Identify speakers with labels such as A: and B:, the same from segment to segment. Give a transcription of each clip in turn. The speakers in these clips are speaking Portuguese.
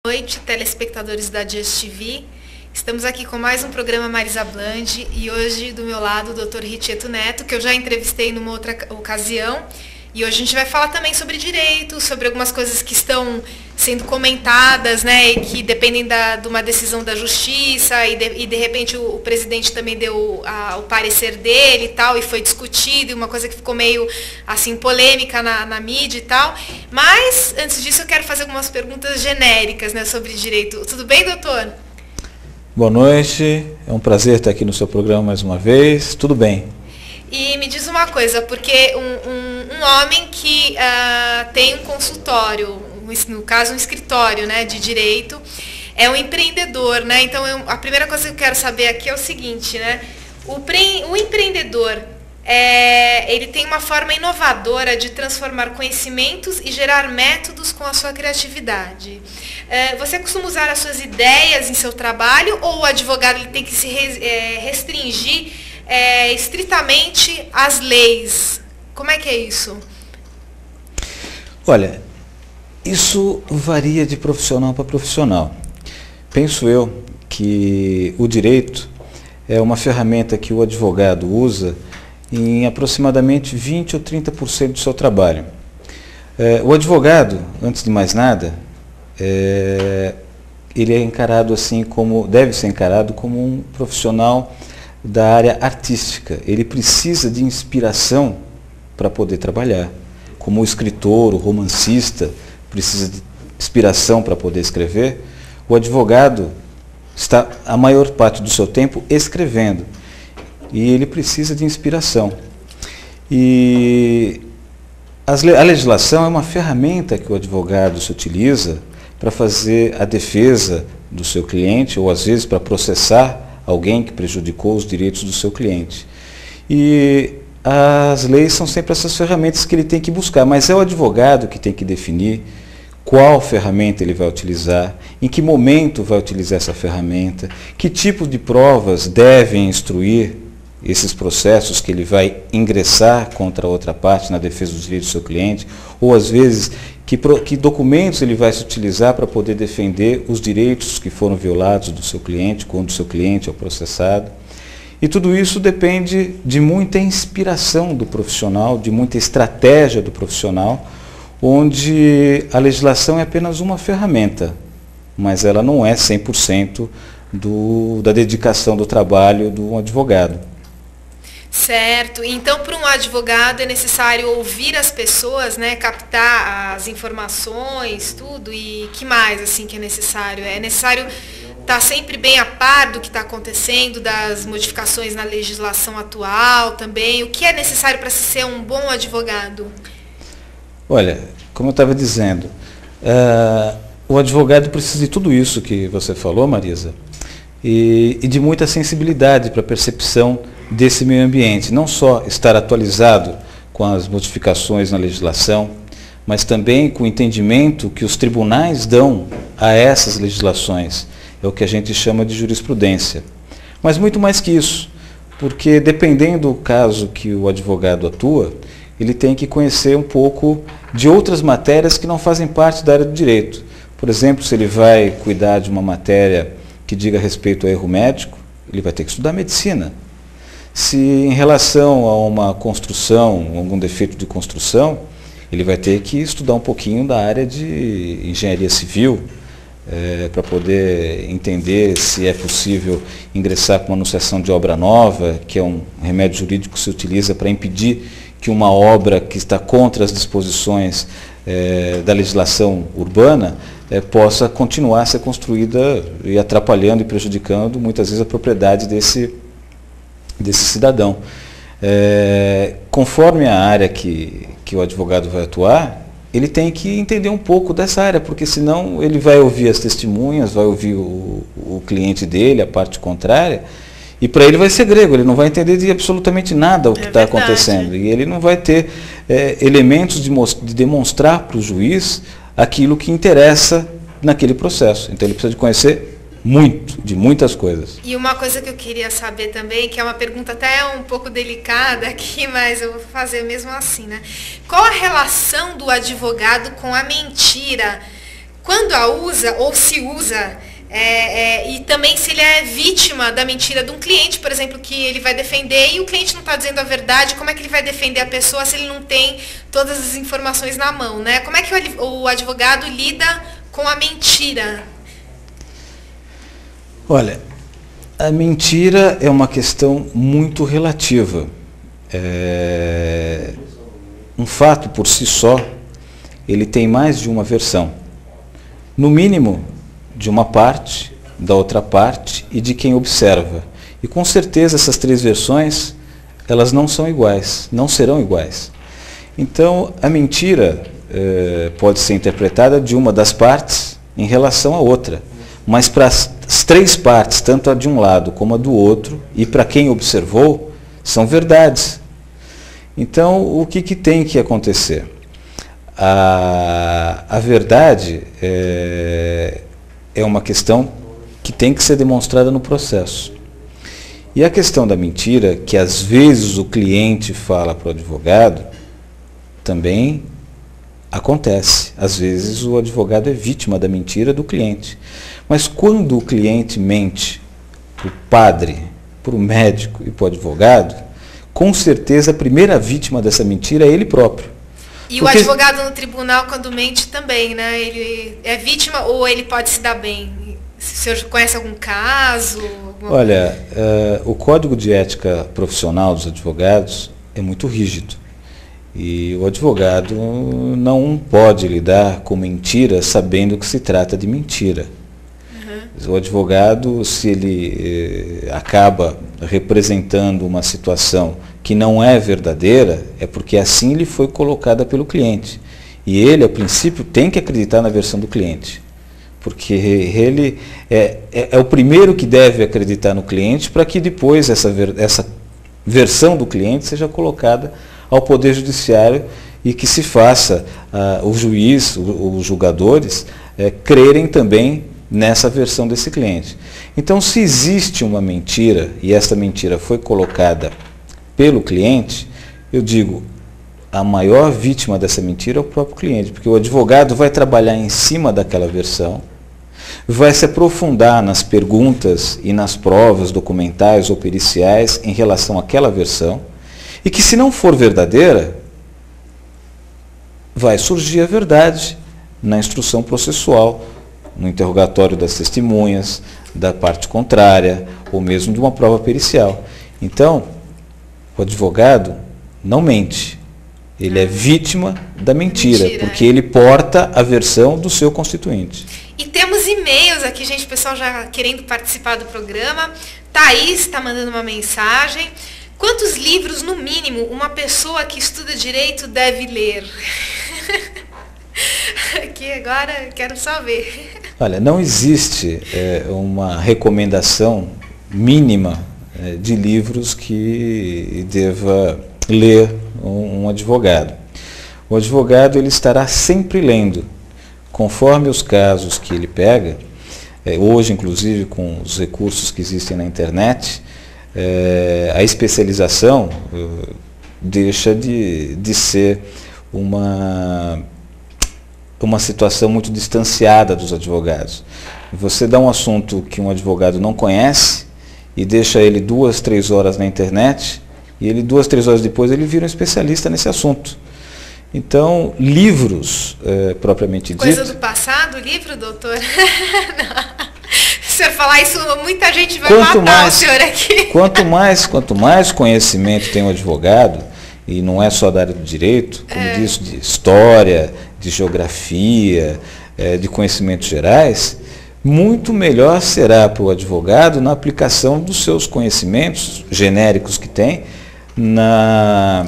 A: noite, telespectadores da Just TV. Estamos aqui com mais um programa Marisa Bland e hoje do meu lado o Dr. Richieto Neto, que eu já entrevistei numa outra ocasião. E hoje a gente vai falar também sobre direito, sobre algumas coisas que estão sendo comentadas, né, e que dependem de uma decisão da justiça e de repente o presidente também deu o parecer dele e tal, e foi discutido, e uma coisa que ficou meio assim polêmica na mídia e tal. Mas antes disso eu quero fazer algumas perguntas genéricas, né, sobre direito. Tudo bem, doutor?
B: Boa noite, é um prazer estar aqui no seu programa mais uma vez. Tudo bem?
A: E me diz uma coisa, porque um homem que tem um consultório, no caso um escritório, né, de direito, é um empreendedor, né? Então a primeira coisa que eu quero saber aqui é o seguinte, né? O empreendedor, ele tem uma forma inovadora de transformar conhecimentos e gerar métodos com a sua criatividade. Você costuma usar as suas ideias em seu trabalho ou o advogado ele tem que se restringir estritamente às leis? Como é que é isso?
B: Olha, isso varia de profissional para profissional. Penso eu que o direito é uma ferramenta que o advogado usa em aproximadamente 20 ou 30% do seu trabalho. O advogado, antes de mais nada, ele é encarado assim como, deve ser encarado como um profissional da área artística. Ele precisa de inspiração para poder trabalhar. Como o escritor, o romancista precisa de inspiração para poder escrever, o advogado está a maior parte do seu tempo escrevendo. E ele precisa de inspiração. E a legislação é uma ferramenta que o advogado se utiliza para fazer a defesa do seu cliente, ou às vezes para processar alguém que prejudicou os direitos do seu cliente. E as leis são sempre essas ferramentas que ele tem que buscar, mas é o advogado que tem que definir qual ferramenta ele vai utilizar, em que momento vai utilizar essa ferramenta, que tipo de provas devem instruir esses processos que ele vai ingressar contra a outra parte na defesa dos direitos do seu cliente, ou às vezes que documentos ele vai se utilizar para poder defender os direitos que foram violados do seu cliente, quando o seu cliente é o processado. E tudo isso depende de muita inspiração do profissional, de muita estratégia do profissional, onde a legislação é apenas uma ferramenta, mas ela não é 100% da dedicação do trabalho do advogado.
A: Certo. Então, para um advogado é necessário ouvir as pessoas, né, captar as informações, tudo, e que mais assim que é necessário? É necessário estar sempre bem a par do que está acontecendo, das modificações na legislação atual também. O que é necessário para ser um bom advogado?
B: Olha, como eu estava dizendo, o advogado precisa de tudo isso que você falou, Marisa, e de muita sensibilidade para a percepção desse meio ambiente. Não só estar atualizado com as modificações na legislação, mas também com o entendimento que os tribunais dão a essas legislações. É o que a gente chama de jurisprudência. Mas muito mais que isso, porque dependendo do caso que o advogado atua, ele tem que conhecer um pouco de outras matérias que não fazem parte da área do direito. Por exemplo, se ele vai cuidar de uma matéria que diga respeito a erro médico, ele vai ter que estudar medicina. Se em relação a uma construção, algum defeito de construção, ele vai ter que estudar um pouquinho da área de engenharia civil, para poder entender se é possível ingressar com uma anunciação de obra nova, que é um remédio jurídico que se utiliza para impedir que uma obra que está contra as disposições da legislação urbana possa continuar a ser construída e atrapalhando e prejudicando muitas vezes a propriedade desse cidadão. Conforme a área que o advogado vai atuar, ele tem que entender um pouco dessa área, porque senão ele vai ouvir as testemunhas, vai ouvir o cliente dele, a parte contrária, e para ele vai ser grego, ele não vai entender de absolutamente nada o que está acontecendo. E ele não vai ter elementos de demonstrar para o juiz aquilo que interessa naquele processo. Então ele precisa de conhecer muito, de muitas coisas.
A: E uma coisa que eu queria saber também, que é uma pergunta até um pouco delicada aqui, mas eu vou fazer mesmo assim, né? Qual a relação do advogado com a mentira? quando a usa ou se usa, e também se ele é vítima da mentira de um cliente, por exemplo, que ele vai defender e o cliente não está dizendo a verdade, como é que ele vai defender a pessoa se ele não tem todas as informações na mão, né? Como é que o advogado lida com a mentira?
B: Olha, a mentira é uma questão muito relativa. Um fato por si só, ele tem mais de uma versão. No mínimo, de uma parte, da outra parte e de quem observa. E com certeza essas três versões, elas não são iguais, não serão iguais. Então, a mentira pode ser interpretada de uma das partes em relação à outra. Mas para as três partes, tanto a de um lado como a do outro, e para quem observou, são verdades. Então, o que tem que acontecer? A verdade é uma questão que tem que ser demonstrada no processo. E a questão da mentira, que às vezes o cliente fala para o advogado, também acontece. Às vezes o advogado é vítima da mentira do cliente. Mas quando o cliente mente para o padre, para o médico e para o advogado, com certeza a primeira vítima dessa mentira é ele próprio.
A: E o advogado no tribunal, quando mente também, né? Ele é vítima ou ele pode se dar bem? Se o senhor conhece algum caso?
B: Olha, o Código de Ética Profissional dos Advogados é muito rígido. E o advogado não pode lidar com mentira sabendo que se trata de mentira. O advogado, se ele acaba representando uma situação que não é verdadeira, é porque assim lhe foi colocada pelo cliente. E ele, a princípio, tem que acreditar na versão do cliente. Porque ele é o primeiro que deve acreditar no cliente para que depois essa versão do cliente seja colocada ao Poder Judiciário e que se faça o juiz, os julgadores, crerem também nessa versão desse cliente. Então, se existe uma mentira e essa mentira foi colocada pelo cliente, eu digo, a maior vítima dessa mentira é o próprio cliente, porque o advogado vai trabalhar em cima daquela versão, vai se aprofundar nas perguntas e nas provas documentais ou periciais em relação àquela versão, e que se não for verdadeira, vai surgir a verdade na instrução processual, no interrogatório das testemunhas, da parte contrária, ou mesmo de uma prova pericial. Então, o advogado não mente. Ele é vítima da mentira, porque ele porta a versão do seu constituinte.
A: E temos e-mails aqui, gente, o pessoal já querendo participar do programa. Thaís está mandando uma mensagem. Quantos livros, no mínimo, uma pessoa que estuda direito deve ler? Aqui agora quero só ver.
B: Olha, não existe uma recomendação mínima de livros que deva ler um advogado. O advogado ele estará sempre lendo, conforme os casos que ele pega, hoje inclusive com os recursos que existem na internet, a especialização deixa de ser uma situação muito distanciada dos advogados. Você dá um assunto que um advogado não conhece e deixa ele 2, 3 horas na internet e ele 2, 3 horas depois ele vira um especialista nesse assunto. Então, livros propriamente dito...
A: Coisa do passado, livro, doutor? Não. Se você falar isso, muita gente vai matar o senhor aqui.
B: Quanto mais conhecimento tem um advogado, e não é só da área do direito, como disse, de história, de geografia, de conhecimentos gerais, muito melhor será para o advogado na aplicação dos seus conhecimentos genéricos que tem na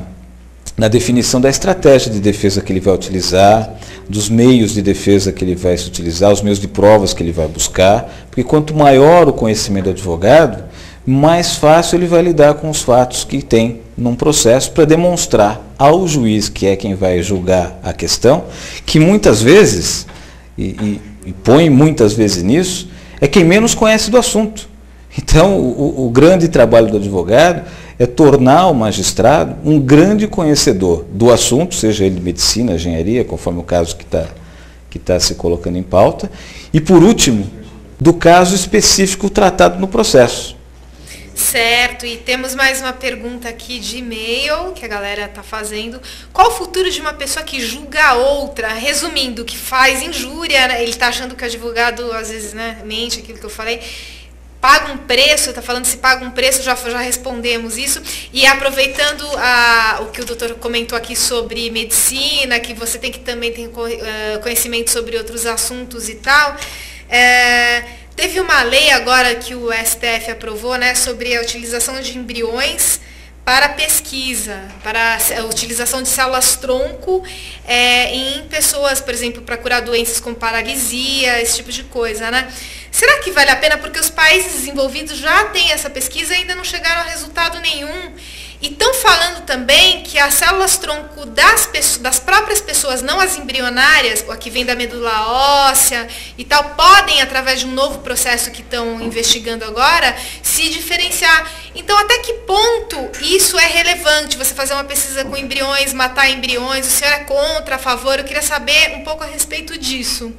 B: definição da estratégia de defesa que ele vai utilizar, dos meios de defesa que ele vai utilizar, os meios de provas que ele vai buscar, porque quanto maior o conhecimento do advogado, mais fácil ele vai lidar com os fatos que tem num processo para demonstrar ao juiz, que é quem vai julgar a questão, que muitas vezes, e põe muitas vezes nisso, é quem menos conhece do assunto. Então, o grande trabalho do advogado é tornar o magistrado um grande conhecedor do assunto, seja ele de medicina, engenharia, conforme o caso que que está se colocando em pauta. E, por último, do caso específico tratado no processo.
A: Certo, e temos mais uma pergunta aqui de e-mail que a galera está fazendo. Qual o futuro de uma pessoa que julga a outra? Resumindo, que faz injúria, né? Ele está achando que o advogado, às vezes, né, mente aquilo que eu falei. Paga um preço, está falando se paga um preço, já respondemos isso. E aproveitando o que o doutor comentou aqui sobre medicina, que você tem que também ter conhecimento sobre outros assuntos e tal. Teve uma lei agora que o STF aprovou, né, sobre a utilização de embriões para pesquisa, para a utilização de células-tronco em pessoas, por exemplo, para curar doenças como paralisia, esse tipo de coisa, né? Será que vale a pena? Porque os países desenvolvidos já têm essa pesquisa e ainda não chegaram a resultado nenhum. E estão falando também que as células-tronco das próprias pessoas, não as embrionárias, a que vem da medula óssea e tal, podem, através de um novo processo que estão investigando agora, se diferenciar. Então, até que ponto isso é relevante? Você fazer uma pesquisa com embriões, matar embriões, o senhor é contra, a favor? Eu queria saber um pouco a respeito disso.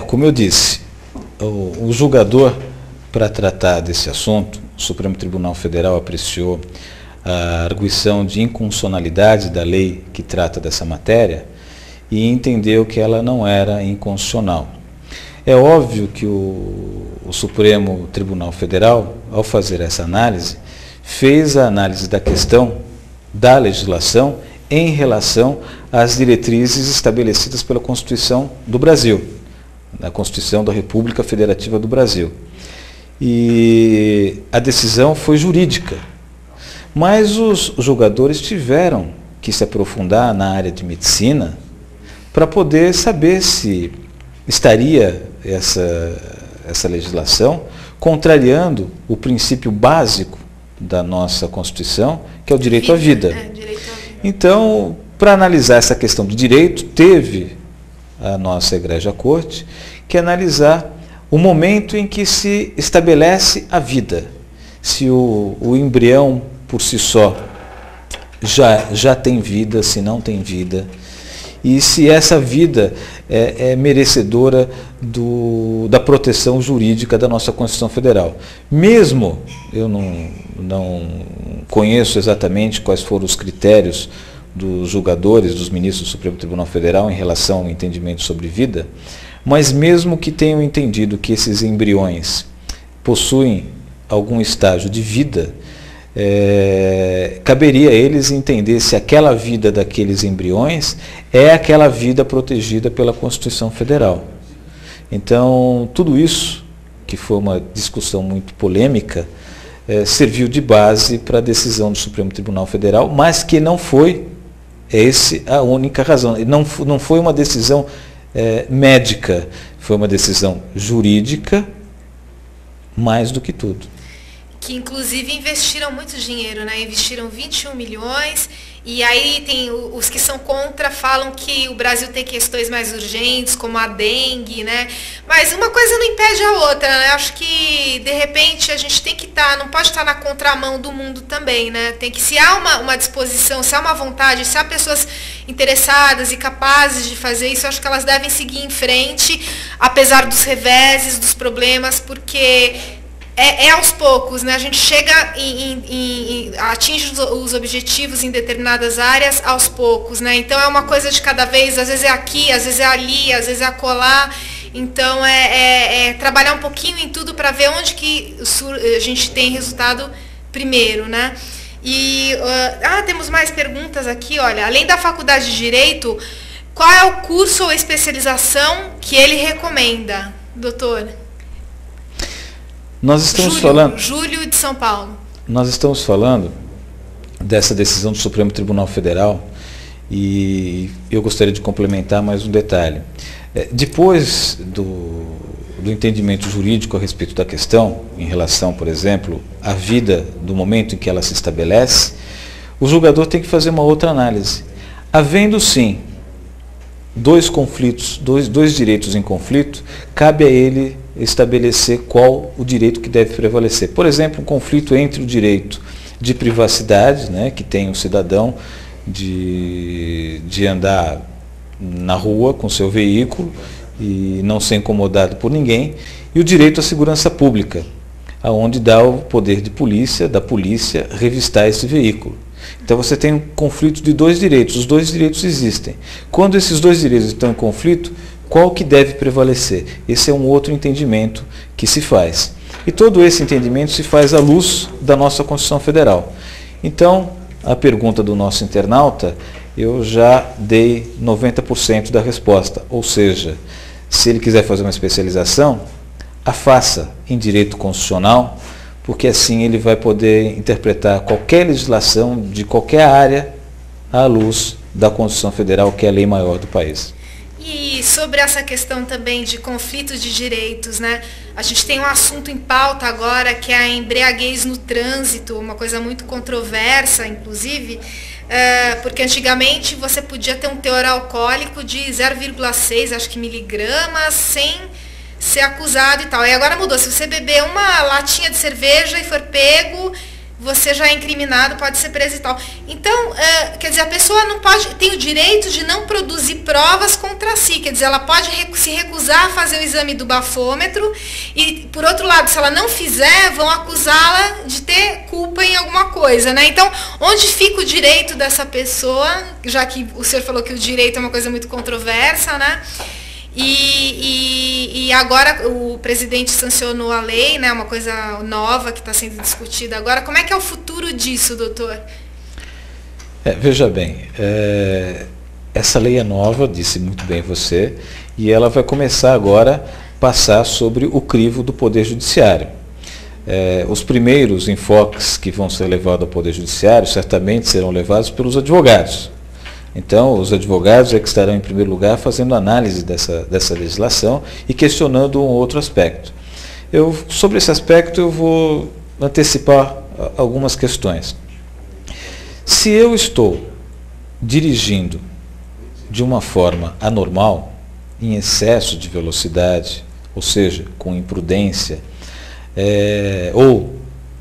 B: Como eu disse, o julgador, para tratar desse assunto, o Supremo Tribunal Federal apreciou a arguição de inconstitucionalidade da lei que trata dessa matéria e entendeu que ela não era inconstitucional. É óbvio que o Supremo Tribunal Federal, ao fazer essa análise, fez a análise da questão da legislação em relação às diretrizes estabelecidas pela Constituição do Brasil, na Constituição da República Federativa do Brasil. E a decisão foi jurídica, mas os julgadores tiveram que se aprofundar na área de medicina para poder saber se estaria essa legislação contrariando o princípio básico da nossa Constituição, que é o direito à vida. Então, para analisar essa questão do direito, teve a nossa Egrégia Corte que analisar o momento em que se estabelece a vida. Se o embrião por si só já tem vida, se não tem vida, e se essa vida é merecedora da proteção jurídica da nossa Constituição Federal. Mesmo eu não conheço exatamente quais foram os critérios dos julgadores, dos ministros do Supremo Tribunal Federal em relação ao entendimento sobre vida, mas mesmo que tenham entendido que esses embriões possuem algum estágio de vida, caberia a eles entender se aquela vida daqueles embriões é aquela vida protegida pela Constituição Federal. Então, tudo isso, que foi uma discussão muito polêmica, serviu de base para a decisão do Supremo Tribunal Federal, mas que não foi a única razão. Não foi uma decisão médica, foi uma decisão jurídica, mais do que tudo.
A: Que inclusive investiram muito dinheiro, né? Investiram 21 milhões, e aí tem os que são contra, falam que o Brasil tem questões mais urgentes, como a dengue, né? Mas uma coisa não impede a outra, né? Acho que, de repente, a gente tem que não pode estar na contramão do mundo também, né? Tem que, se há uma disposição, se há uma vontade, se há pessoas interessadas e capazes de fazer isso, acho que elas devem seguir em frente, apesar dos reveses, dos problemas, porque aos poucos, né? A gente chega atinge os objetivos em determinadas áreas aos poucos, né? Então é uma coisa de cada vez, às vezes é aqui, às vezes é ali, às vezes é acolá. Então trabalhar um pouquinho em tudo para ver onde que a gente tem resultado primeiro, né? E temos mais perguntas aqui, olha. Além da faculdade de Direito, qual é o curso ou especialização que ele recomenda, doutor?
B: Nós estamos falando...
A: Júlio de São Paulo.
B: Nós estamos falando dessa decisão do Supremo Tribunal Federal e eu gostaria de complementar mais um detalhe. Depois do entendimento jurídico a respeito da questão, em relação, por exemplo, à vida do momento em que ela se estabelece, o julgador tem que fazer uma outra análise. Havendo, sim, dois conflitos, dois direitos em conflito, cabe a ele estabelecer qual o direito que deve prevalecer. Por exemplo, um conflito entre o direito de privacidade, né, que tem o cidadão de andar na rua com seu veículo e não ser incomodado por ninguém, e o direito à segurança pública, aonde dá o poder da polícia revistar esse veículo. Então você tem um conflito de dois direitos, os dois direitos existem. Quando esses dois direitos estão em conflito, qual que deve prevalecer? Esse é um outro entendimento que se faz. E todo esse entendimento se faz à luz da nossa Constituição Federal. Então, a pergunta do nosso internauta, eu já dei 90% da resposta, ou seja, se ele quiser fazer uma especialização, a faça em direito constitucional, porque assim ele vai poder interpretar qualquer legislação de qualquer área à luz da Constituição Federal, que é a lei maior do país.
A: E sobre essa questão também de conflitos de direitos, né? A gente tem um assunto em pauta agora que é a embriaguez no trânsito, uma coisa muito controversa, inclusive, porque antigamente você podia ter um teor alcoólico de 0,6, acho que miligramas, sem ser acusado e tal. E agora mudou, se você beber uma latinha de cerveja e for pego, você já é incriminado, pode ser preso e tal. Então, quer dizer, a pessoa não pode, tem o direito de não produzir provas contra si, quer dizer, ela pode se recusar a fazer o exame do bafômetro e, por outro lado, se ela não fizer, vão acusá-la de ter culpa em alguma coisa, né? Então, onde fica o direito dessa pessoa, já que o senhor falou que o direito é uma coisa muito controversa, né? E agora o presidente sancionou a lei, né, uma coisa nova que está sendo discutida agora. Como é que é o futuro disso, doutor?
B: Veja bem, essa lei é nova, disse muito bem você, e ela vai começar agora a passar sobre o crivo do Poder Judiciário. Os primeiros enfoques que vão ser levados ao Poder Judiciário certamente serão levados pelos advogados. Então, os advogados é que estarão em primeiro lugar fazendo análise dessa legislação e questionando um outro aspecto. Sobre esse aspecto eu vou antecipar algumas questões. Se eu estou dirigindo de uma forma anormal, em excesso de velocidade, ou seja, com imprudência, ou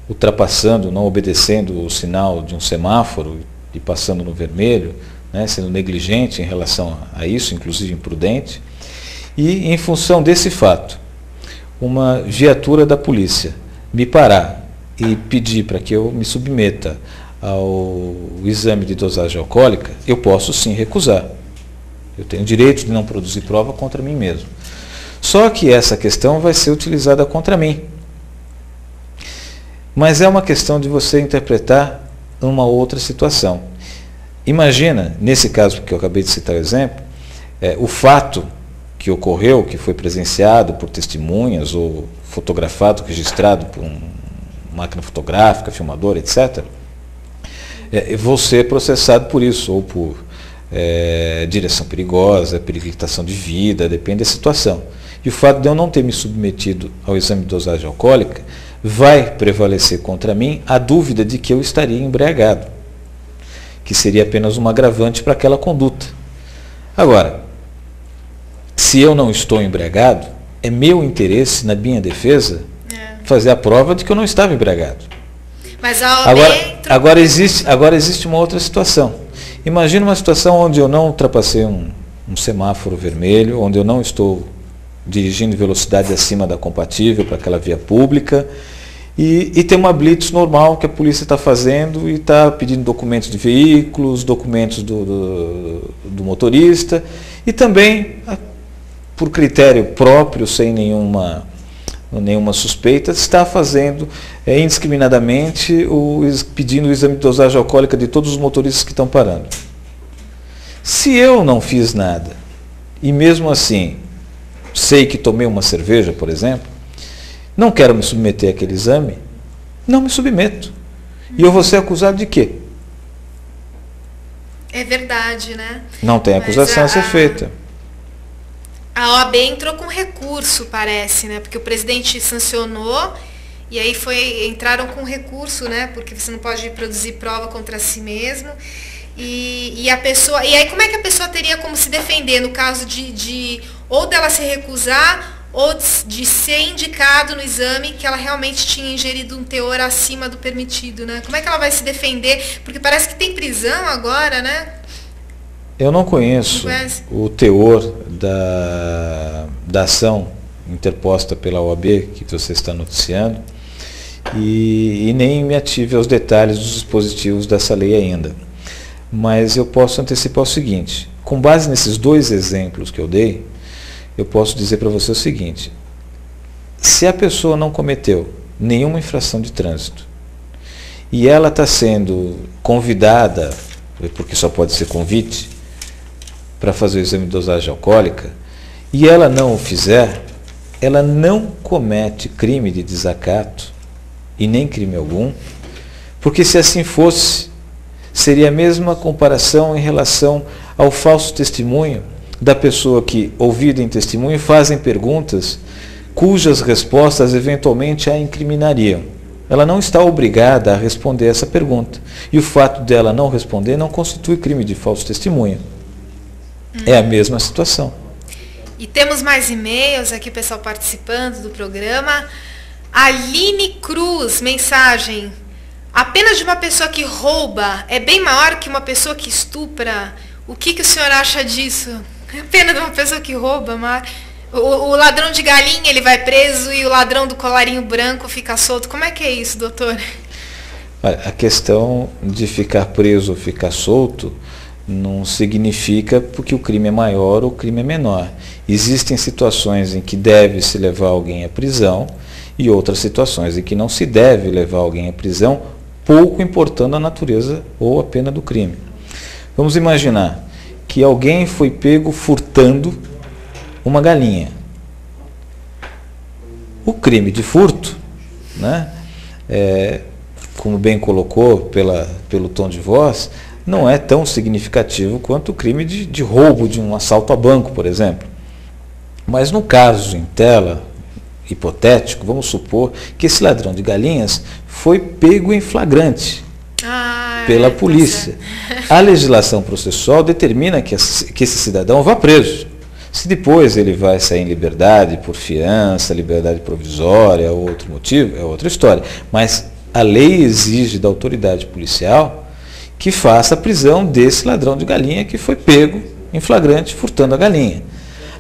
B: ultrapassando, não obedecendo o sinal de um semáforo e passando no vermelho, né, sendo negligente em relação a isso, inclusive imprudente, e em função desse fato, uma viatura da polícia me parar e pedir para que eu me submeta ao exame de dosagem alcoólica, eu posso sim recusar. Eu tenho direito de não produzir prova contra mim mesmo. Só que essa questão vai ser utilizada contra mim. Mas é uma questão de você interpretar uma outra situação. Imagina, nesse caso que eu acabei de citar o exemplo, o fato que ocorreu, que foi presenciado por testemunhas ou fotografado, registrado por uma máquina fotográfica, filmador, etc., vou ser processado por isso, ou por direção perigosa, pericularização de vida, depende da situação. E o fato de eu não ter me submetido ao exame de dosagem alcoólica vai prevalecer contra mim a dúvida de que eu estaria embriagado, que seria apenas uma agravante para aquela conduta. Agora, se eu não estou embriagado, é meu interesse, na minha defesa, fazer a prova de que eu não estava embriagado.
A: Mas a OAB
B: agora existe uma outra situação. Imagina uma situação onde eu não ultrapassei um semáforo vermelho, onde eu não estou dirigindo em velocidade acima da compatível para aquela via pública, e tem uma blitz normal que a polícia está fazendo e está pedindo documentos de veículos, documentos do motorista, e também, por critério próprio, sem nenhuma suspeita, está fazendo indiscriminadamente, pedindo o exame de dosagem alcoólica de todos os motoristas que estão parando. Se eu não fiz nada, e mesmo assim sei que tomei uma cerveja, por exemplo, não quero me submeter àquele exame, não me submeto. E eu vou ser acusado de quê?
A: É verdade, né?
B: Não tem acusação a ser feita.
A: A OAB entrou com recurso, parece, né? Porque o presidente sancionou e aí entraram com recurso, né? Porque você não pode produzir prova contra si mesmo. E aí como é que a pessoa teria como se defender no caso ou dela se recusar ou de ser indicado no exame que ela realmente tinha ingerido um teor acima do permitido, né? Como é que ela vai se defender? Porque parece que tem prisão agora, né?
B: Eu não conheço o teor da ação interposta pela OAB que você está noticiando e nem me ative aos detalhes dos dispositivos dessa lei ainda. Mas eu posso antecipar o seguinte: com base nesses dois exemplos que eu dei, eu posso dizer para você o seguinte: se a pessoa não cometeu nenhuma infração de trânsito e ela está sendo convidada, porque só pode ser convite, para fazer o exame de dosagem alcoólica, e ela não o fizer, ela não comete crime de desacato e nem crime algum, porque se assim fosse, seria a mesma comparação em relação ao falso testemunho da pessoa que, ouvida em testemunho, fazem perguntas cujas respostas eventualmente a incriminariam. Ela não está obrigada a responder essa pergunta. E o fato dela não responder não constitui crime de falso testemunho. É a mesma situação.
A: E temos mais e-mails aqui, pessoal participando do programa. Aline Cruz, mensagem: a pena de uma pessoa que rouba é bem maior que uma pessoa que estupra. O que o senhor acha disso? A pena de uma pessoa que rouba, o ladrão de galinha ele vai preso e o ladrão do colarinho branco fica solto. Como é que é isso, doutor?
B: Olha, a questão de ficar preso ou ficar solto não significa porque o crime é maior ou o crime é menor. Existem situações em que deve-se levar alguém à prisão e outras situações em que não se deve levar alguém à prisão, pouco importando a natureza ou a pena do crime. Vamos imaginar que alguém foi pego furtando uma galinha. O crime de furto, né, como bem colocou pelo tom de voz, não é tão significativo quanto o crime de roubo, de um assalto a banco, por exemplo. Mas no caso em tela, hipotético, vamos supor que esse ladrão de galinhas foi pego em flagrante pela polícia. A legislação processual determina que esse cidadão vá preso. Se depois ele vai sair em liberdade por fiança, liberdade provisória ou outro motivo, é outra história. Mas a lei exige da autoridade policial que faça a prisão desse ladrão de galinha que foi pego em flagrante furtando a galinha.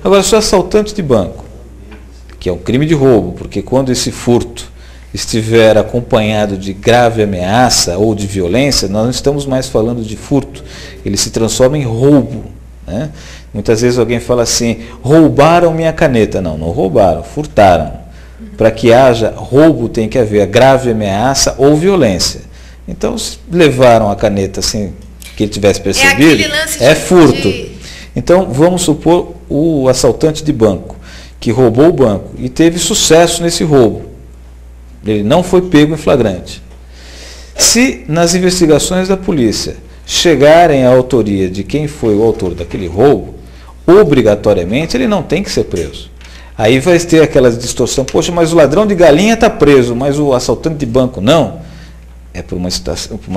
B: Agora, se o assaltante de banco, que é um crime de roubo, porque quando esse furto estiver acompanhado de grave ameaça ou de violência, nós não estamos mais falando de furto, ele se transforma em roubo, né? Muitas vezes alguém fala assim: roubaram minha caneta. Não, não roubaram, furtaram. Para que haja roubo tem que haver grave ameaça ou violência. Então, se levaram a caneta sem que ele tivesse percebido, é furto. Então, vamos supor o assaltante de banco, que roubou o banco e teve sucesso nesse roubo. Ele não foi pego em flagrante. Se nas investigações da polícia chegarem à autoria de quem foi o autor daquele roubo, obrigatoriamente ele não tem que ser preso. Aí vai ter aquela distorção: poxa, mas o ladrão de galinha está preso, mas o assaltante de banco não. É por uma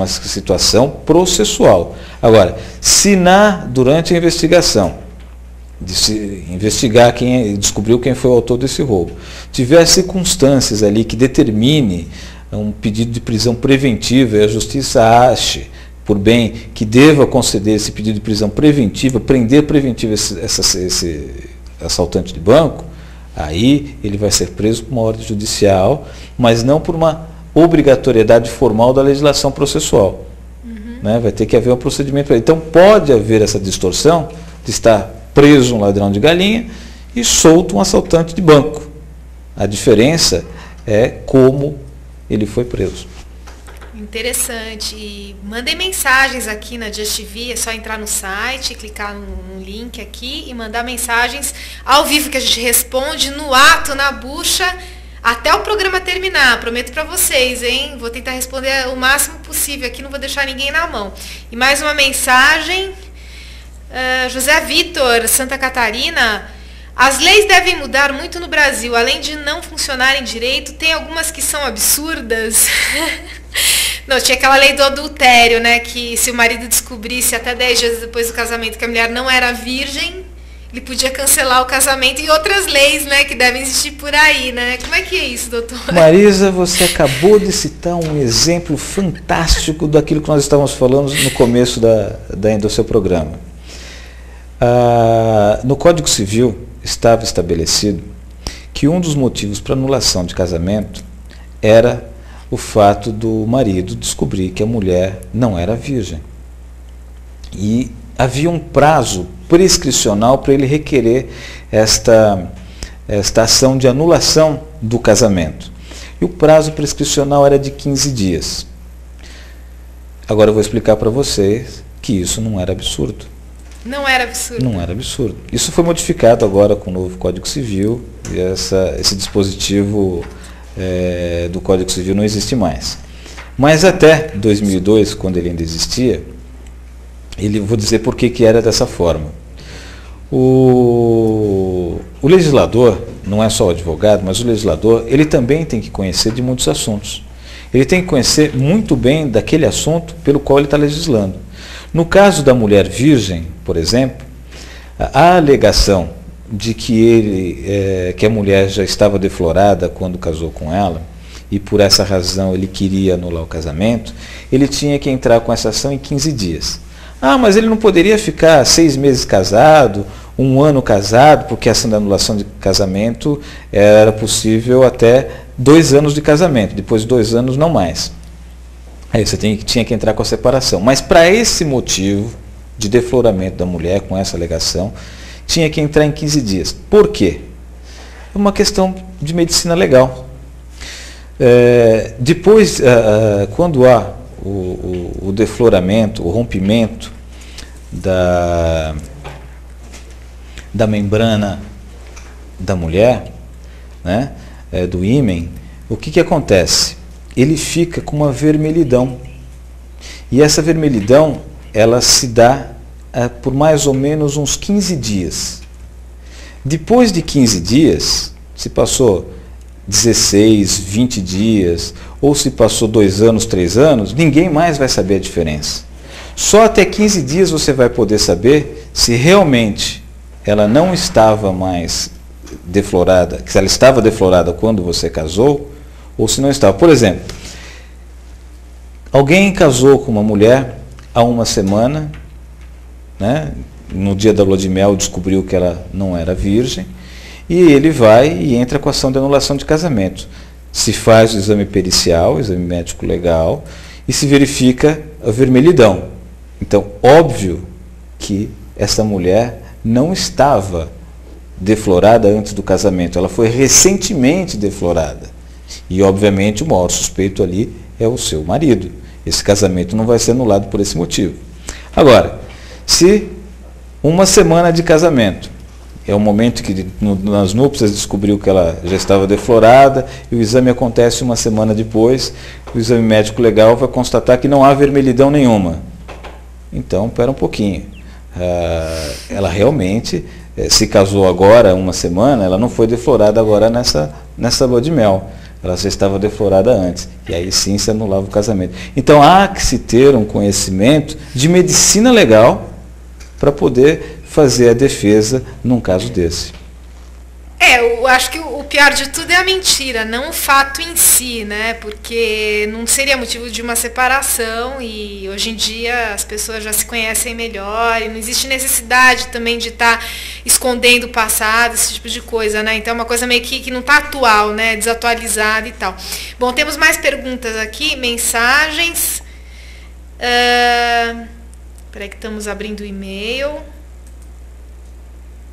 B: situação processual. Agora, se durante a investigação, de se investigar descobriu quem foi o autor desse roubo, tiver circunstâncias ali que determine um pedido de prisão preventiva e a justiça ache por bem que deva conceder esse pedido de prisão preventiva, prender preventivo esse assaltante de banco, aí ele vai ser preso por uma ordem judicial, mas não por uma obrigatoriedade formal da legislação processual. Né? Vai ter que haver um procedimento. Então pode haver essa distorção de estar preso um ladrão de galinha e solto um assaltante de banco. A diferença é como ele foi preso.
A: Interessante. E mandem mensagens aqui na Just TV, é só entrar no site, clicar no link aqui e mandar mensagens ao vivo que a gente responde no ato, na bucha, até o programa terminar. Prometo para vocês, hein? Vou tentar responder o máximo possível aqui, não vou deixar ninguém na mão. E mais uma mensagem. José Vitor, Santa Catarina: as leis devem mudar muito no Brasil, além de não funcionarem direito, tem algumas que são absurdas. Não, tinha aquela lei do adultério, né, que se o marido descobrisse até 10 dias depois do casamento que a mulher não era virgem, ele podia cancelar o casamento, e outras leis, né, que devem existir por aí, né? Como é que é isso, doutor?
B: Marisa, você acabou de citar um exemplo fantástico daquilo que nós estávamos falando no começo do seu programa. No Código Civil estava estabelecido que um dos motivos para anulação de casamento era o fato do marido descobrir que a mulher não era virgem. E havia um prazo prescricional para ele requerer esta ação de anulação do casamento. E o prazo prescricional era de 15 dias. Agora eu vou explicar para vocês que isso não era absurdo.
A: Não era absurdo?
B: Não era absurdo. Isso foi modificado agora com o novo Código Civil, e esse dispositivo do Código Civil não existe mais. Mas até 2002, quando ele ainda existia, vou dizer por que era dessa forma. O legislador, não é só o advogado, mas o legislador, ele também tem que conhecer de muitos assuntos. Ele tem que conhecer muito bem daquele assunto pelo qual ele está legislando. No caso da mulher virgem, por exemplo, a alegação de que a mulher já estava deflorada quando casou com ela, e por essa razão ele queria anular o casamento, ele tinha que entrar com essa ação em 15 dias. Mas ele não poderia ficar 6 meses casado, 1 ano casado, porque a ação de anulação de casamento era possível até 2 anos de casamento, depois de 2 anos não mais. Aí você tinha que entrar com a separação. Mas para esse motivo de defloramento da mulher, com essa alegação, tinha que entrar em 15 dias. Por quê? É uma questão de medicina legal. Depois, quando há o defloramento, o rompimento da membrana da mulher, né, do ímen, o que acontece? Ele fica com uma vermelhidão. E essa vermelhidão, ela se dá por mais ou menos uns 15 dias. Depois de 15 dias, se passou 16, 20 dias, ou se passou 2 anos, 3 anos, ninguém mais vai saber a diferença. Só até 15 dias você vai poder saber se realmente ela não estava mais deflorada, se ela estava deflorada quando você casou, ou se não estava. Por exemplo, alguém casou com uma mulher há 1 semana, né? No dia da lua de mel descobriu que ela não era virgem, e ele vai e entra com a ação de anulação de casamento. Se faz o exame pericial, o exame médico legal, e se verifica a vermelhidão. Então, óbvio que essa mulher não estava deflorada antes do casamento, ela foi recentemente deflorada. E, obviamente, o maior suspeito ali é o seu marido. Esse casamento não vai ser anulado por esse motivo. Agora, se 1 semana de casamento é o momento que nas núpcias descobriu que ela já estava deflorada, e o exame acontece 1 semana depois, o exame médico legal vai constatar que não há vermelhidão nenhuma. Então, espera um pouquinho. Ela realmente se casou agora, 1 semana, ela não foi deflorada agora nessa lua de mel. Ela já estava deflorada antes. E aí sim se anulava o casamento. Então há que se ter um conhecimento de medicina legal para poder fazer a defesa num caso desse.
A: Eu acho que o pior de tudo é a mentira, não o fato em si, né? Porque não seria motivo de uma separação, e hoje em dia as pessoas já se conhecem melhor e não existe necessidade também de estar escondendo o passado, esse tipo de coisa, né? Então é uma coisa meio que não está atual, né? Desatualizada e tal. Bom, temos mais perguntas aqui, mensagens. Peraí que estamos abrindo o e-mail.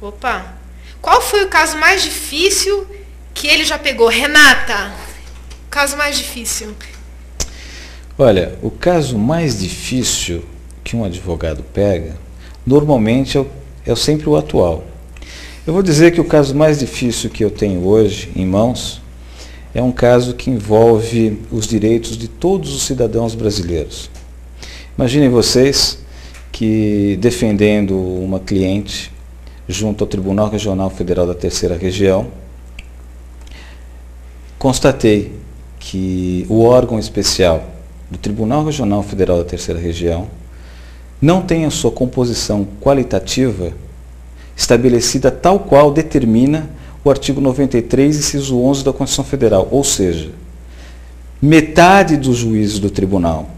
A: Opa! Qual foi o caso mais difícil que ele já pegou? Renata, o caso mais difícil.
B: Olha, o caso mais difícil que um advogado pega, normalmente é sempre o atual. Eu vou dizer que o caso mais difícil que eu tenho hoje em mãos é um caso que envolve os direitos de todos os cidadãos brasileiros. Imaginem vocês que, defendendo uma cliente junto ao Tribunal Regional Federal da Terceira Região, constatei que o órgão especial do Tribunal Regional Federal da Terceira Região não tem a sua composição qualitativa estabelecida tal qual determina o artigo 93, inciso 11 da Constituição Federal. Ou seja, metade dos juízes do tribunal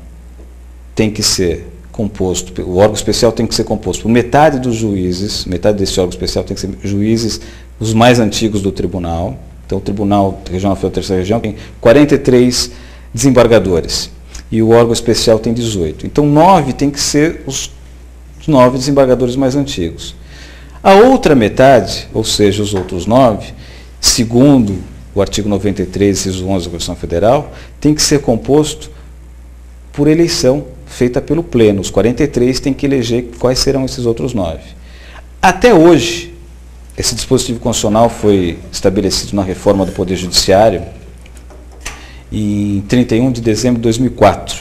B: tem que ser composto, o órgão especial tem que ser composto por metade dos juízes, metade desse órgão especial tem que ser juízes, os mais antigos do tribunal. Então o Tribunal Regional Federal da Terceira Região tem 43 desembargadores e o órgão especial tem 18. Então 9 tem que ser os 9 desembargadores mais antigos. A outra metade, ou seja, os outros 9, segundo o artigo 93, inciso 11 da Constituição Federal, tem que ser composto por eleição feita pelo Pleno. Os 43 têm que eleger quais serão esses outros 9. Até hoje, esse dispositivo constitucional foi estabelecido na reforma do Poder Judiciário em 31 de dezembro de 2004,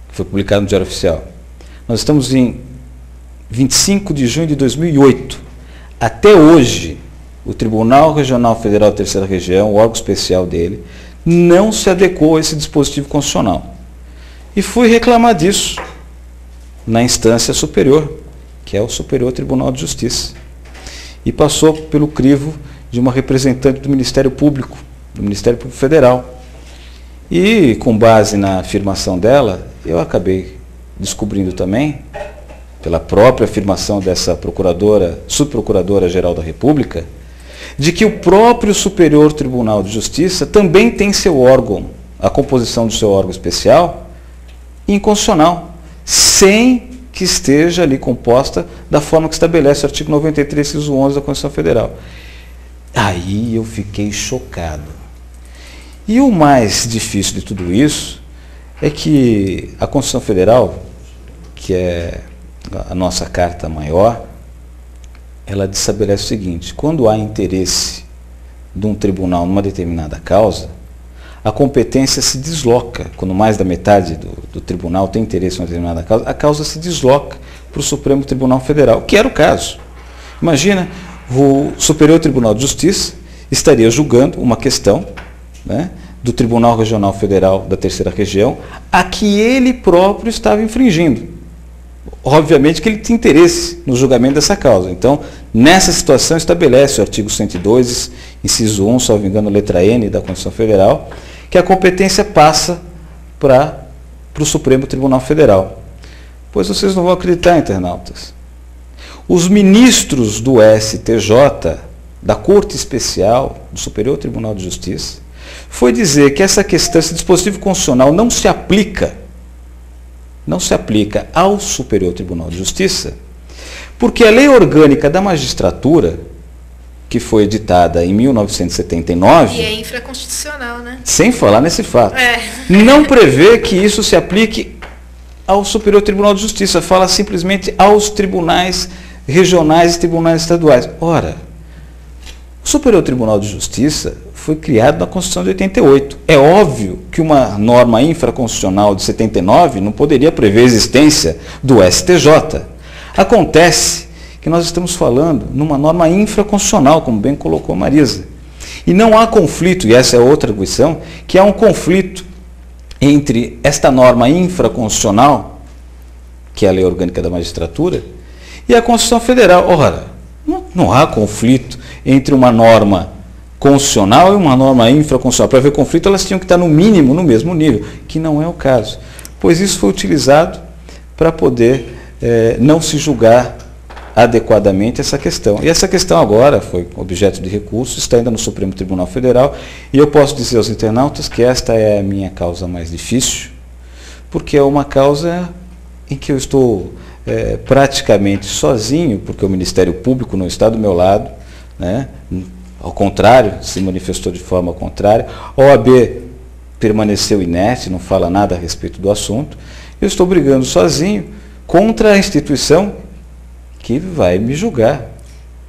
B: que foi publicado no Diário Oficial. Nós estamos em 25 de junho de 2008. Até hoje, o Tribunal Regional Federal da Terceira Região, o órgão especial dele, não se adequou a esse dispositivo constitucional. E fui reclamar disso na instância superior, que é o Superior Tribunal de Justiça. E passou pelo crivo de uma representante do Ministério Público Federal. E, com base na afirmação dela, eu acabei descobrindo também, pela própria afirmação dessa subprocuradora-geral da República, de que o próprio Superior Tribunal de Justiça também tem seu órgão, a composição do seu órgão especial, inconstitucional, sem que esteja ali composta da forma que estabelece o artigo 93, inciso 11 da Constituição Federal. Aí eu fiquei chocado. E o mais difícil de tudo isso é que a Constituição Federal, que é a nossa carta maior, ela estabelece o seguinte: quando há interesse de um tribunal numa determinada causa, a competência se desloca. Quando mais da metade do tribunal tem interesse em uma determinada causa, a causa se desloca para o Supremo Tribunal Federal, que era o caso. Imagina, o Superior Tribunal de Justiça estaria julgando uma questão, né, do Tribunal Regional Federal da Terceira Região, a que ele próprio estava infringindo. Obviamente que ele tem interesse no julgamento dessa causa. Então, nessa situação, estabelece o artigo 102, inciso 1, salvo engano, letra N da Constituição Federal, que a competência passa para o Supremo Tribunal Federal. Pois vocês não vão acreditar, internautas. Os ministros do STJ, da Corte Especial, do Superior Tribunal de Justiça, foi dizer que essa questão, esse dispositivo constitucional não se aplica ao Superior Tribunal de Justiça, porque a Lei Orgânica da Magistratura, que foi editada em 1979...
A: E é infraconstitucional, né?
B: Sem falar nesse fato. Não prevê que isso se aplique ao Superior Tribunal de Justiça, fala simplesmente aos tribunais regionais e tribunais estaduais. Ora, o Superior Tribunal de Justiça foi criado na Constituição de 88. É óbvio que uma norma infraconstitucional de 79 não poderia prever a existência do STJ. Acontece que nós estamos falando numa norma infraconstitucional, como bem colocou Marisa. E não há conflito, e essa é outra arguição, que há um conflito entre esta norma infraconstitucional, que é a Lei Orgânica da Magistratura, e a Constituição Federal. Ora, não há conflito entre uma norma constitucional e uma norma infraconstitucional. Para haver conflito, elas tinham que estar no mínimo no mesmo nível, que não é o caso. Pois isso foi utilizado para poder não se julgar adequadamente essa questão. E essa questão agora foi objeto de recurso, está ainda no Supremo Tribunal Federal, e eu posso dizer aos internautas que esta é a minha causa mais difícil, porque é uma causa em que eu estou praticamente sozinho, porque o Ministério Público não está do meu lado, né? Ao contrário, se manifestou de forma contrária. A OAB permaneceu inerte, não fala nada a respeito do assunto. Eu estou brigando sozinho contra a instituição que vai me julgar,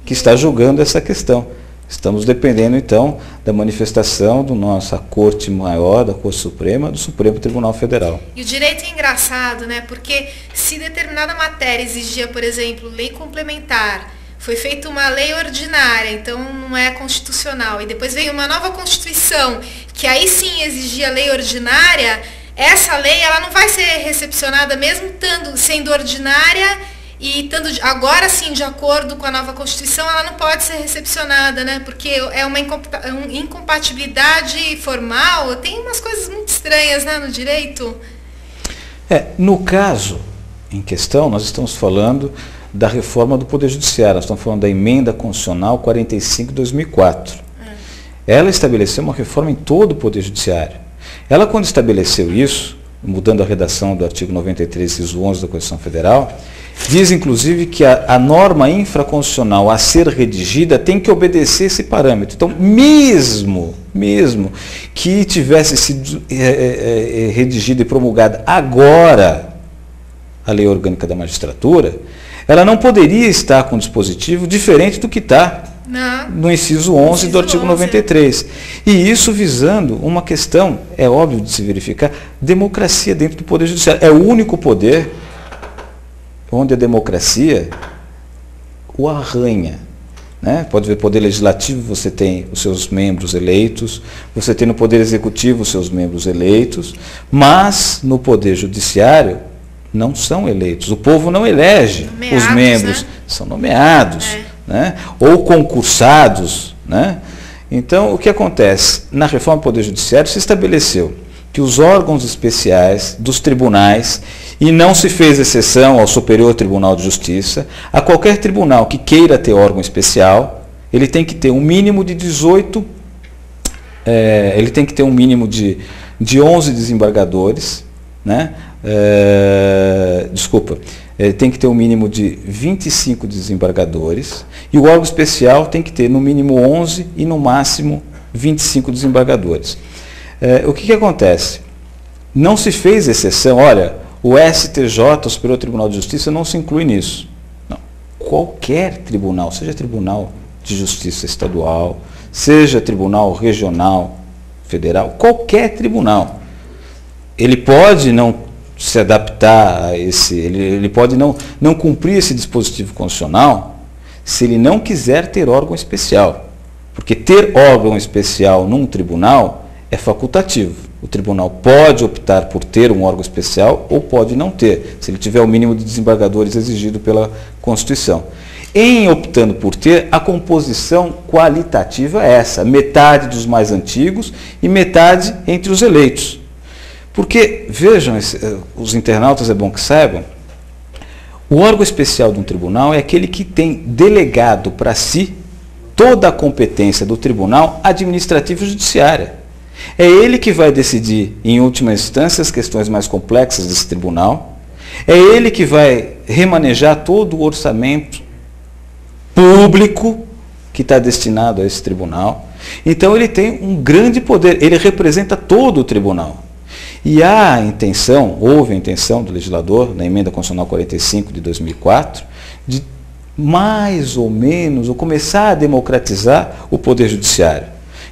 B: que está julgando essa questão. Estamos dependendo, então, da manifestação da nossa Corte Maior, da Corte Suprema, do Supremo Tribunal Federal.
A: E o direito é engraçado, né? Porque se determinada matéria exigia, por exemplo, lei complementar, foi feita uma lei ordinária, então não é constitucional, e depois veio uma nova Constituição, que aí sim exigia lei ordinária, essa lei ela não vai ser recepcionada mesmo sendo ordinária e estando agora sim de acordo com a nova Constituição, ela não pode ser recepcionada, né? Porque é uma incompatibilidade formal, tem umas coisas muito estranhas, né, no direito.
B: No caso em questão, nós estamos falando da reforma do Poder Judiciário, nós estamos falando da Emenda Constitucional 45 de 2004. Ela estabeleceu uma reforma em todo o Poder Judiciário. Ela, quando estabeleceu isso, mudando a redação do artigo 93, inciso 11 da Constituição Federal, diz, inclusive, que a norma infraconstitucional a ser redigida tem que obedecer esse parâmetro. Então, mesmo que tivesse sido redigida e promulgada agora a Lei Orgânica da Magistratura, ela não poderia estar com um dispositivo diferente do que está no inciso 11 do artigo 93. E isso visando uma questão, é óbvio de se verificar, democracia dentro do Poder Judiciário. É o único poder onde a democracia o arranha. Né? Pode ver, Poder Legislativo, você tem os seus membros eleitos, você tem no Poder Executivo os seus membros eleitos, mas no Poder Judiciário não são eleitos. O povo não elege os membros, né? São nomeados, né? Ou concursados. Né? Então, o que acontece? Na reforma do Poder Judiciário se estabeleceu que os órgãos especiais dos tribunais, e não se fez exceção ao Superior Tribunal de Justiça, a qualquer tribunal que queira ter órgão especial, ele tem que ter um mínimo de 18, ele tem que ter um mínimo de 11 desembargadores, né? Ele tem que ter um mínimo de 25 desembargadores, e o órgão especial tem que ter no mínimo 11 e no máximo 25 desembargadores. O que acontece? Não se fez exceção, olha, o STJ, o Superior Tribunal de Justiça, não se inclui nisso. Não. Qualquer tribunal, seja tribunal de justiça estadual, seja tribunal regional, federal, qualquer tribunal, ele pode não se adaptar a ele pode não cumprir esse dispositivo constitucional se ele não quiser ter órgão especial. Porque ter órgão especial num tribunal é facultativo. O tribunal pode optar por ter um órgão especial ou pode não ter, se ele tiver o mínimo de desembargadores exigido pela Constituição. Em optando por ter, a composição qualitativa é essa, metade dos mais antigos e metade entre os eleitos. Porque, vejam, os internautas é bom que saibam, o órgão especial de um tribunal é aquele que tem delegado para si toda a competência do tribunal administrativa e judiciária. É ele que vai decidir, em última instância, as questões mais complexas desse tribunal. É ele que vai remanejar todo o orçamento público que está destinado a esse tribunal. Então ele tem um grande poder, ele representa todo o tribunal. E houve a intenção do legislador, na Emenda Constitucional 45 de 2004, de mais ou menos, ou começar a democratizar o Poder Judiciário.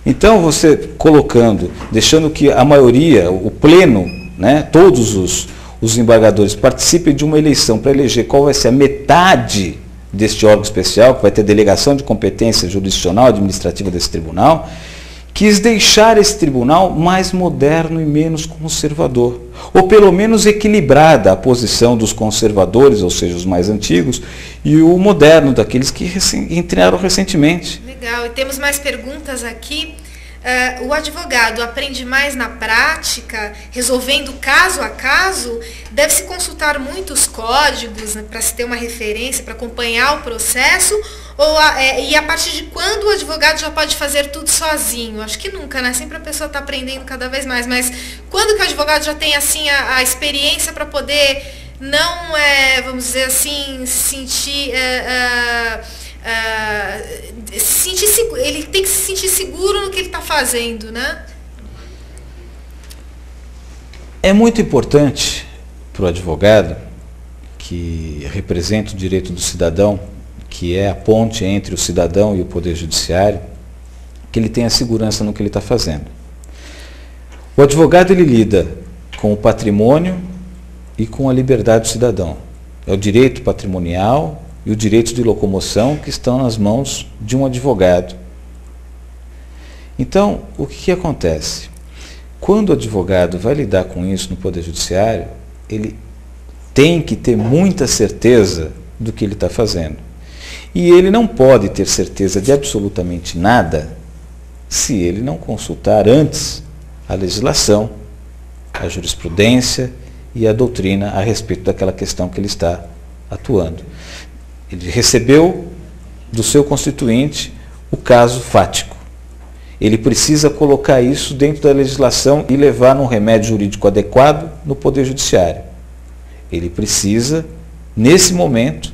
B: Então, você colocando, deixando que a maioria, o pleno, né, todos os embargadores participem de uma eleição para eleger qual vai ser a metade deste órgão especial, que vai ter delegação de competência jurisdicional, administrativa desse tribunal, quis deixar esse tribunal mais moderno e menos conservador, ou pelo menos equilibrada a posição dos conservadores, ou seja, os mais antigos, e o moderno, daqueles que entraram recentemente.
A: Legal, e temos mais perguntas aqui. O advogado aprende mais na prática, resolvendo caso a caso? Deve-se consultar muitos códigos, né, para se ter uma referência, para acompanhar o processo? E a partir de quando o advogado já pode fazer tudo sozinho? Acho que nunca, né? Sempre a pessoa está aprendendo cada vez mais. Mas quando que o advogado já tem assim a experiência para poder não, vamos dizer assim, ele tem que se sentir seguro no que ele está fazendo, né?
B: É muito importante para o advogado, que representa o direito do cidadão, que é a ponte entre o cidadão e o Poder Judiciário, que ele tenha segurança no que ele está fazendo. O advogado, ele lida com o patrimônio e com a liberdade do cidadão. É o direito patrimonial e o direito de locomoção que estão nas mãos de um advogado. Então, o que acontece? Quando o advogado vai lidar com isso no Poder Judiciário, ele tem que ter muita certeza do que ele está fazendo. E ele não pode ter certeza de absolutamente nada se ele não consultar antes a legislação, a jurisprudência e a doutrina a respeito daquela questão que ele está atuando. Ele recebeu do seu constituinte o caso fático. Ele precisa colocar isso dentro da legislação e levar num remédio jurídico adequado no Poder Judiciário. Ele precisa, nesse momento,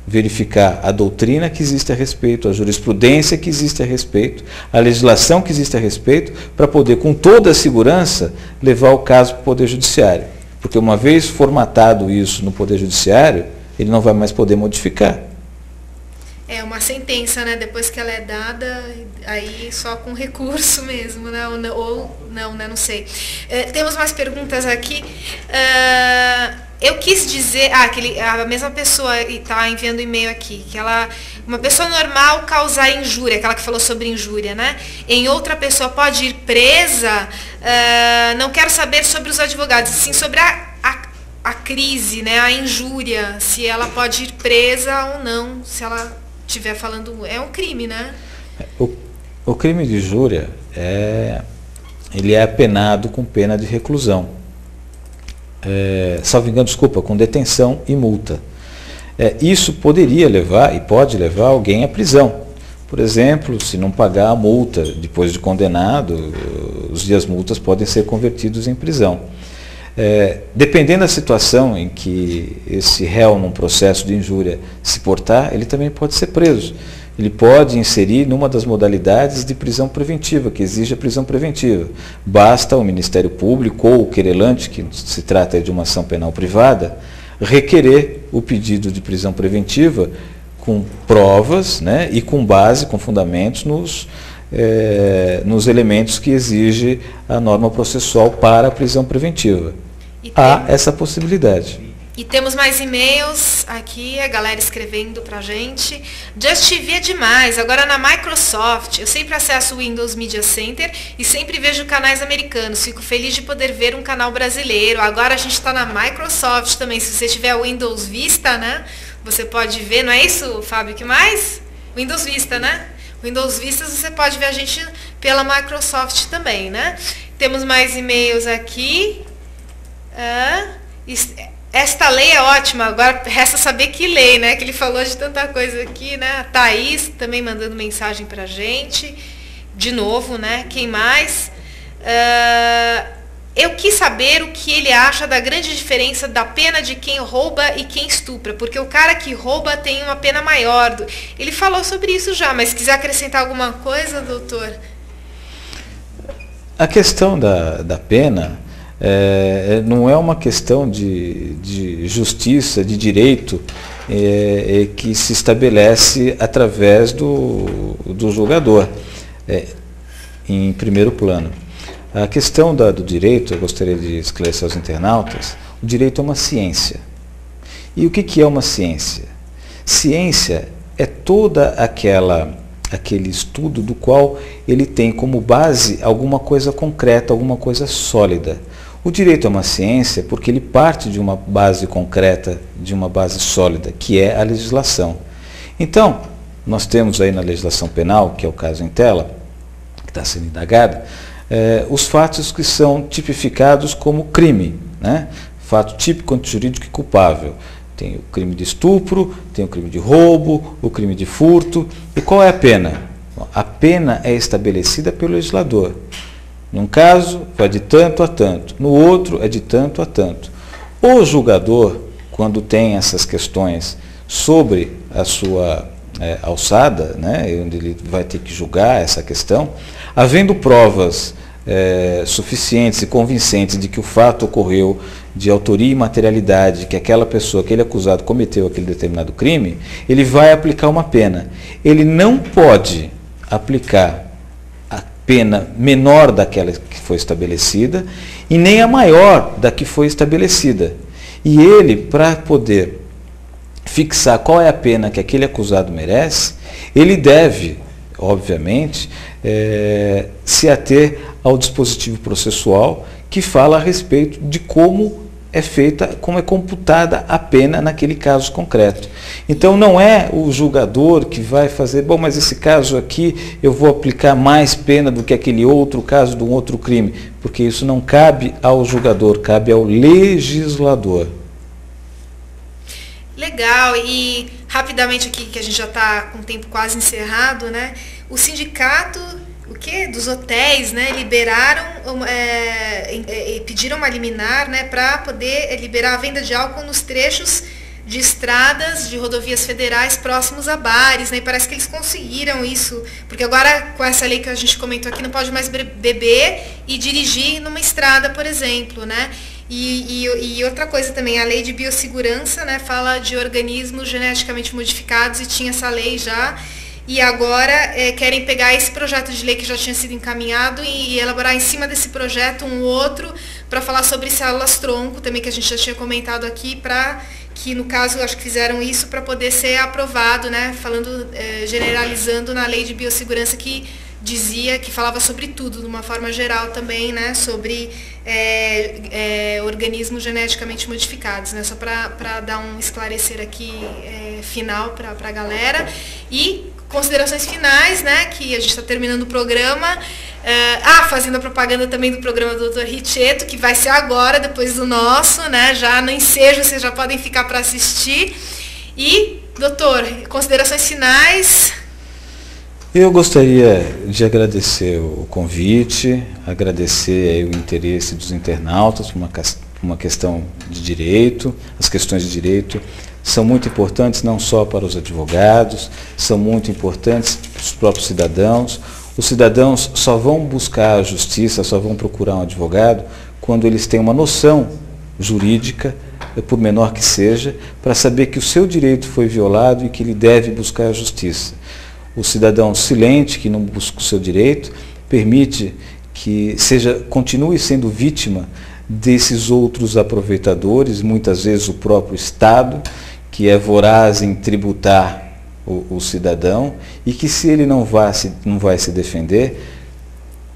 B: verificar a doutrina que existe a respeito, a jurisprudência que existe a respeito, a legislação que existe a respeito, para poder, com toda a segurança, levar o caso para o Poder Judiciário. Porque uma vez formatado isso no Poder Judiciário, ele não vai mais poder modificar.
A: É uma sentença, né? Depois que ela é dada, aí só com recurso mesmo, né? Ou não, né? Não sei. Temos mais perguntas aqui. Eu quis dizer, a mesma pessoa está enviando e-mail aqui, que uma pessoa normal causar injúria, aquela que falou sobre injúria, né? Em outra pessoa pode ir presa, não quero saber sobre os advogados, sim sobre a crise, né? A injúria, se ela pode ir presa ou não, se ela estiver falando, é um crime, né?
B: O crime de injúria, ele é apenado com pena de reclusão. Salvo engano, com detenção e multa. Isso poderia levar, e pode levar alguém à prisão. Por exemplo, se não pagar a multa depois de condenado, os dias multas podem ser convertidos em prisão. Dependendo da situação em que esse réu, num processo de injúria, se portar, ele também pode ser preso. Ele pode inserir numa das modalidades de prisão preventiva, que exige a prisão preventiva. Basta o Ministério Público ou o querelante, que se trata de uma ação penal privada, requerer o pedido de prisão preventiva com provas, né, e com base, com fundamentos nos elementos que exige a norma processual para a prisão preventiva. Há essa possibilidade.
A: E temos mais e-mails aqui, a galera escrevendo pra gente. Just TV é demais, agora na Microsoft. Eu sempre acesso o Windows Media Center e sempre vejo canais americanos. Fico feliz de poder ver um canal brasileiro. Agora a gente está na Microsoft também. Se você tiver o Windows Vista, né? Você pode ver, não é isso, Fábio? O que mais? Windows Vista, né? Windows Vista você pode ver a gente pela Microsoft também, né? Temos mais e-mails aqui. Esta lei é ótima, agora resta saber que lei, né? Que ele falou de tanta coisa aqui, né? A Thaís também mandando mensagem pra gente. De novo, né? Quem mais? Eu quis saber o que ele acha da grande diferença da pena de quem rouba e quem estupra, porque o cara que rouba tem uma pena maior. Ele falou sobre isso já, mas se quiser acrescentar alguma coisa, doutor?
B: A questão da pena não é uma questão de justiça, de direito, que se estabelece através do julgador, em primeiro plano. A questão do direito, eu gostaria de esclarecer aos internautas, o direito é uma ciência. E o que é uma ciência? Ciência é toda aquele estudo do qual ele tem como base alguma coisa concreta, alguma coisa sólida. O direito é uma ciência porque ele parte de uma base concreta, de uma base sólida, que é a legislação. Então, nós temos aí na legislação penal, que é o caso em tela, que está sendo indagado, os fatos que são tipificados como crime, né? Fato típico, antijurídico e culpável. Tem o crime de estupro, tem o crime de roubo, o crime de furto. E qual é a pena? A pena é estabelecida pelo legislador. Num caso, vai de tanto a tanto. No outro, é de tanto a tanto. O julgador, quando tem essas questões sobre a sua alçada, né, onde ele vai ter que julgar essa questão, havendo provas suficientes e convincentes de que o fato ocorreu de autoria e materialidade, que aquela pessoa, aquele acusado cometeu aquele determinado crime, ele vai aplicar uma pena. Ele não pode aplicar a pena menor daquela que foi estabelecida e nem a maior da que foi estabelecida. E ele, para poder fixar qual é a pena que aquele acusado merece, ele deve, obviamente, se ater ao dispositivo processual que fala a respeito de como é feita, como é computada a pena naquele caso concreto. Então não é o julgador que vai fazer, bom, mas esse caso aqui eu vou aplicar mais pena do que aquele outro caso de um outro crime, porque isso não cabe ao julgador, cabe ao legislador.
A: Legal, e rapidamente aqui, que a gente já está com o tempo quase encerrado, né? O sindicato dos hotéis, né, liberaram, pediram uma liminar, né, para poder liberar a venda de álcool nos trechos de estradas de rodovias federais próximos a bares, né, e parece que eles conseguiram isso, porque agora com essa lei que a gente comentou aqui, não pode mais beber e dirigir numa estrada, por exemplo, né. E outra coisa também, a lei de biossegurança, né, fala de organismos geneticamente modificados e tinha essa lei já. E agora querem pegar esse projeto de lei que já tinha sido encaminhado e elaborar em cima desse projeto um outro para falar sobre células-tronco, também que a gente já tinha comentado aqui, para que no caso acho que fizeram isso para poder ser aprovado, né? Falando, generalizando na lei de biossegurança que dizia, que falava sobre tudo, de uma forma geral também, né? Sobre organismos geneticamente modificados, né? Só para dar um esclarecer aqui final para a galera. E considerações finais, né, que a gente está terminando o programa. Fazendo a propaganda também do programa do Dr. Richeto, que vai ser agora, depois do nosso, né, já no ensejo, vocês já podem ficar para assistir. E, doutor, considerações finais?
B: Eu gostaria de agradecer o convite, agradecer o interesse dos internautas por uma questão de direito. As questões de direito são muito importantes não só para os advogados, são muito importantes para os próprios cidadãos. Os cidadãos só vão buscar a justiça, só vão procurar um advogado quando eles têm uma noção jurídica, por menor que seja, para saber que o seu direito foi violado e que ele deve buscar a justiça. O cidadão silente, que não busca o seu direito, permite que continue sendo vítima desses outros aproveitadores, muitas vezes o próprio Estado, que é voraz em tributar o cidadão, e que se ele não vai se defender,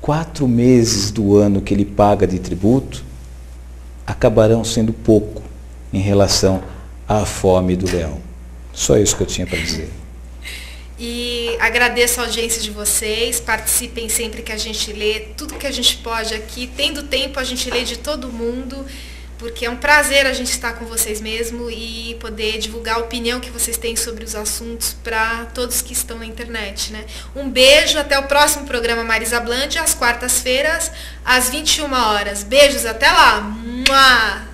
B: 4 meses do ano que ele paga de tributo acabarão sendo pouco em relação à fome do leão. Só isso que eu tinha para dizer.
A: E agradeço a audiência de vocês, participem sempre que a gente lê, tudo que a gente pode aqui, tendo tempo a gente lê de todo mundo, porque é um prazer a gente estar com vocês mesmo e poder divulgar a opinião que vocês têm sobre os assuntos para todos que estão na internet, né? Um beijo, até o próximo programa Marisa Bland, às quartas-feiras, às 21 horas. Beijos, até lá! Mua!